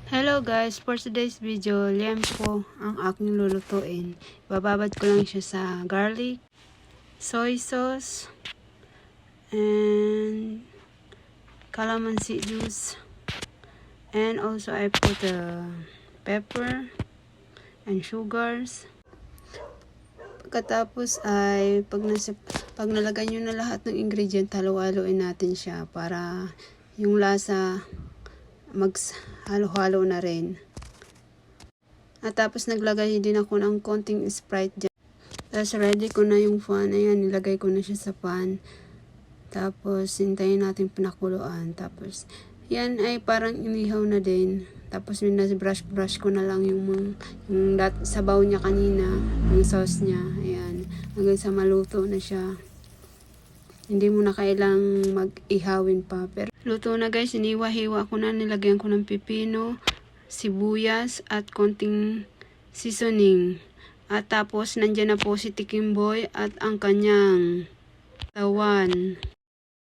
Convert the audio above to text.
Hello guys, for today's video, liempo ang aking lulutuin. Bababad ko lang siya sa garlic, soy sauce, and calamansi juice. And also I put pepper and sugars. Pagkatapos ay pag nalagay nyo na lahat ng ingredient, halo-haloin natin siya para yung lasa halo-halo na rin. At tapos naglagay din ako ng konting Sprite dyan. Tapos ready ko na yung pan. Ayan, nilagay ko na siya sa pan. Tapos hintayin natin pinakuluan. Tapos yan ay parang inihaw na din. Tapos brush ko na lang yung sabaw niya kanina, yung sauce niya. Ayan, hanggang sa maluto na siya. Hindi mo na kailang mag-ihawin pa. Pero luto na guys, iniwa-hiwa ko na, nilagyan ko ng pipino, sibuyas at konting seasoning. At tapos nandyan na po si Tikimboy at ang kanyang tawan.